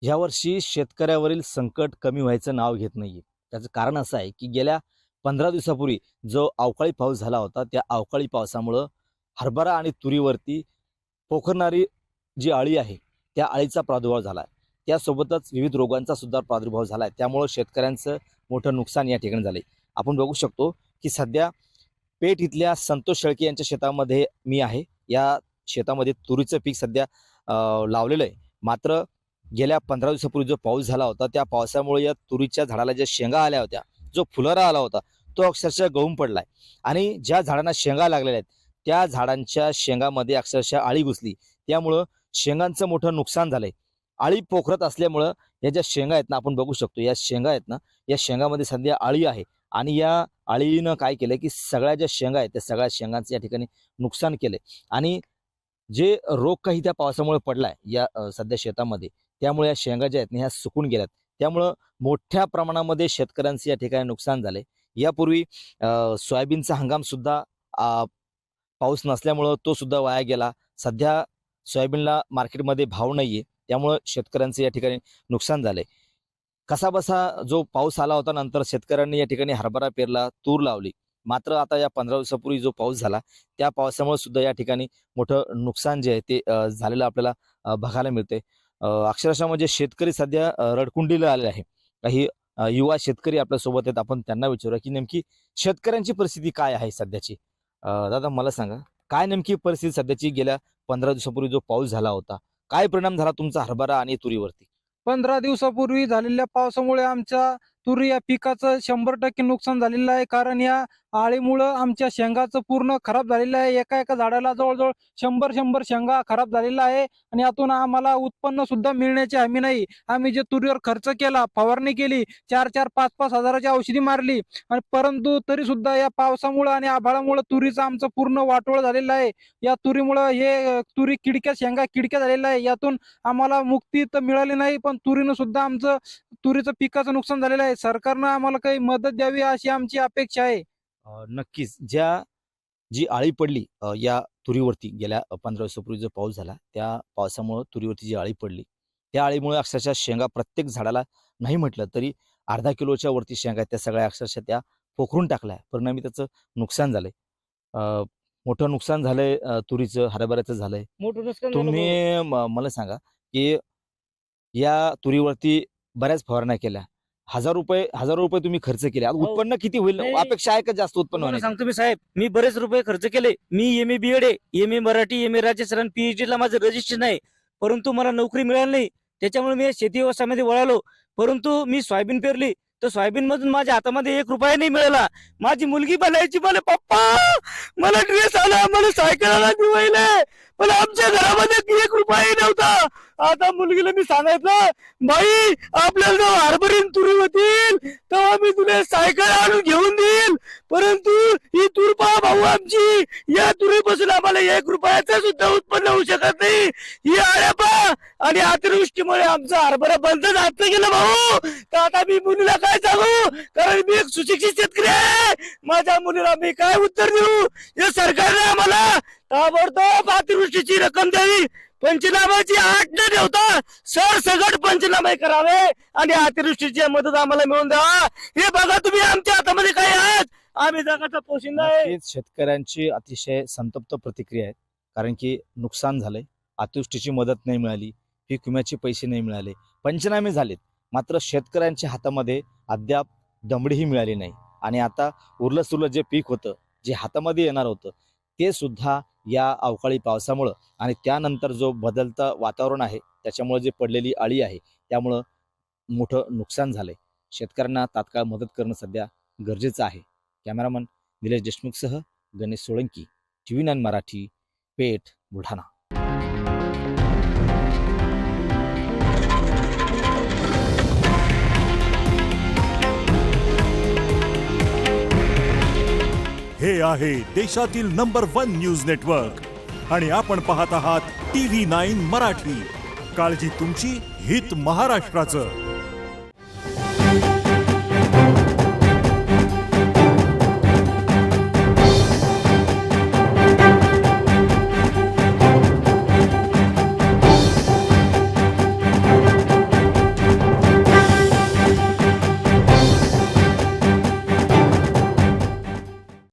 यावर्षी शेतकऱ्यावरील संकट कमी व्हायचं नाव घेत नाहीये. त्याचं कारण असं आहे की गेल्या 15 दिवसापूर्वी जो अवकाळी पाऊस झाला होता, त्या अवकाळी पावसामुळं हरभरा आणि तुरीवरती पोखरणारी जी अळी आहे, त्या अळीचा प्रादुर्भाव झाला आहे. त्यासोबतच विविध रोगांचा सुद्धा प्रादुर्भाव झाला आहे. त्यामुळं शेतकऱ्यांचं मोठं नुकसान या ठिकाणी झालं आहे. आपण बघू शकतो की सध्या पेठ इथल्या संतोष शेळके यांच्या शेतामध्ये मी आहे. या शेतामध्ये तुरीचं पीक सध्या लावलेलं आहे. मात्र गेल्या 15 दिवसापूर्वी जो पाऊस झाला होता, त्या पावसामुळे या तुरीच्या झाडाला ज्या शेंगा आल्या होत्या, जो फुलोरा आला होता, तो अक्षरशः गळून पडलाय आणि ज्या झाडांना शेंगा लागलेल्या आहेत, त्या झाडांच्या शेंगामध्ये अक्षरशः अळी घुसली. त्यामुळं शेंगांचं मोठं नुकसान झालंय. अळी पोखरत असल्यामुळं या ज्या शेंगा आहेत ना, आपण बघू शकतो या शेंगा आहेत ना, या शेंगामध्ये सध्या अळी आहे आणि या अळीनं काय केलंय की सगळ्या ज्या शेंगा आहेत, त्या सगळ्या शेंगांचं या ठिकाणी नुकसान केलंय आणि जे रोग काही त्या पावसामुळे पडलाय या सध्या शेतामध्ये, त्यामुळे या शेंगा ज्या आहेत ना ह्या सुकून गेल्यात. त्यामुळं मोठ्या प्रमाणामध्ये शेतकऱ्यांचे या ठिकाणी नुकसान झाले. यापूर्वी सोयाबीनचा हंगाम सुद्धा पाऊस नसल्यामुळं तो सुद्धा वाया गेला. सध्या सोयाबीनला मार्केटमध्ये भाव नाहीये, त्यामुळं शेतकऱ्यांचे या ठिकाणी नुकसान झालंय. कसाबसा जो पाऊस आला होता, नंतर शेतकऱ्यांनी या ठिकाणी हरभरा पेरला, तूर लावली. मात्र आता या 15 दिवसापूर्वी जो पाऊस झाला, त्या पावसामुळे सुद्धा या ठिकाणी मोठं नुकसान जे आहे ते झालेलं आपल्याला बघायला मिळते. अक्षरशः म्हणजे शेतकरी सध्या रडकुंडीला आले आहे. काही युवा शेतकरी आपल्या सोबत आहेत. आपण त्यांना विचारूया की नेमकी शेतकऱ्यांची परिस्थिती काय आहे सध्याची. दादा मला सांगा, काय नेमकी परिस्थिती सध्याची गेल्या 15 दिवसापूर्वी जो पाऊस झाला होता, काय परिणाम झाला तुमचा हरभरा आणि तुरीवरती? 15 दिवसापूर्वी झालेल्या पावसामुळे आमच्या तुरी या पिकाचं 100% नुकसान झालेलं आहे. कारण या आळीमुळं आमच्या शेंगाचं पूर्ण खराब झालेलं आहे. एका एका झाडाला जवळजवळ 100 शेंगा खराब झालेला आहे आणि यातून आम्हाला उत्पन्न सुद्धा मिळण्याची हमी नाही. आम्ही जे तुरीवर खर्च केला, फवारणी केली, 4-4, 5-5 हजाराची औषधी मारली आणि परंतु तरी सुद्धा या पावसामुळं आणि आभाळामुळं तुरीचं आमचं पूर्ण वाटोळ झालेलं आहे. या तुरीमुळं हे तुरी शेंगा किडक्या झालेल्या आहे. यातून आम्हाला मुक्ती तर मिळाली नाही, पण तुरीनं सुद्धा आमचं तुरीचं पिकाचं नुकसान झालेलं आहे. सरकारनं आम्हाला काही मदत द्यावी अशी आमची अपेक्षा आहे. नक्कीच जी आळी पडली या तुरीवरती गेल्या 15 दिवसापूर्वी जो पाऊस झाला, त्या पावसामुळं तुरीवरती जी आळी पडली, त्या आळीमुळे अक्षरशः शेंगा प्रत्येक झाडाला नाही म्हटलं तरी अर्धा किलोच्या वरती शेंगा आहेत, त्या सगळ्या अक्षरशः त्या पोखरून टाकल्या. परिणामी त्याचं नुकसान झालंय. अ, मोठं नुकसान झालंय, तुरीचं, हरभऱ्याचं झालंय. मोठं नुकसान झालं भाऊ. तुम्ही मला सांगा, की या तुरीवरती बऱ्याच फवारण्या केल्या. हजारो रुपये तुम्ही खर्च केले. आता हो. उत्पन्न किती होईल? नाही. अपेक्षा आहे का जास्त उत्पन्न तुम्हाला होण्याची? सांगतो मी साहेब, मी बरेच रुपये खर्च केले. मी एम ए बीएड आहे, M A Marathi, M A राजकारण, पीएचडी ला माझं रजिस्ट्रेशन आहे. परंतु मला नोकरी मिळाली नाही. त्याच्यामुळे मी शेती व्यवसायामध्ये वळालो. परंतु मी सोयाबीन पेरली, तर सोयाबीन मधून माझ्या हातामध्ये 1 रुपया नाही मिळाला. माझी मुलगी म्हणायची, मला पप्पा मला ड्रेस आला, मला सायकल आला दिवाळीला, पण आमच्या घरामध्ये 1 रुपयाही नव्हता. आता मुलगीला मी सांगायचं, बाई आपल्याला जेव्हा हरभरीन तुरी होतील तेव्हा मी तुला सायकल आणून घेऊन देईल. परंतु ही तूर पहा भाऊ आमची, या तुरीपासून आम्हाला 1 रुपयाचं सुद्धा उत्पन्न होऊ शकत नाही. ही आळ्या पहा आणि अतिवृष्टीमुळे आमचा हरभरा बंद जात गेला भाऊ. तर आता मी मुलीला काय सांगू, कारण मी एक सुशिक्षित शेतकरी आहे. माझ्या मुलीला मी काय उत्तर देऊ? या सरकारने आम्हाला ताबडतोब अतिवृष्टीची रक्कम द्यावी, पंचनामाची आठ न ठेवता सरसगट पंचनामे करावे आणि अतिवृष्टीची मदत आम्हाला मिळून द्यावा. हे बघा तुम्ही, आमच्या हातामध्ये काय आहे? आम्ही जगाचा पोशिंदा आहे. नक्कीच शेतकऱ्यांची अतिशय संतप्त प्रतिक्रिया आहे. कारण की नुकसान झालंय, अतिवृष्टीची मदत नाही मिळाली, पीक विम्याचे पैसे नाही मिळाले, पंचनामे झालेत. मात्र शेतकऱ्यांच्या हातामध्ये अद्याप दमडीही मिळाली नाही आणि आता उरलं सुरलं जे पीक होतं, जे हातामध्ये येणार होतं, ते सुद्धा या अवकाळी पावसामुळं आणि त्यानंतर जो बदलतं वातावरण आहे त्याच्यामुळे जे पडलेली अळी आहे, त्यामुळं मोठं नुकसान झालंय. शेतकऱ्यांना तात्काळ मदत करणं सध्या गरजेचं आहे. कॅमेरामन निलेश देशमुखसह गणेश सोळंकी, TV9 मराठी, पेठ, बुलढाणा. हे आहे देशातील नंबर 1 न्यूज नेटवर्क आणि आपण पाहत आहात TV9 मराठी. काळजी तुमची, हित महाराष्ट्राचं.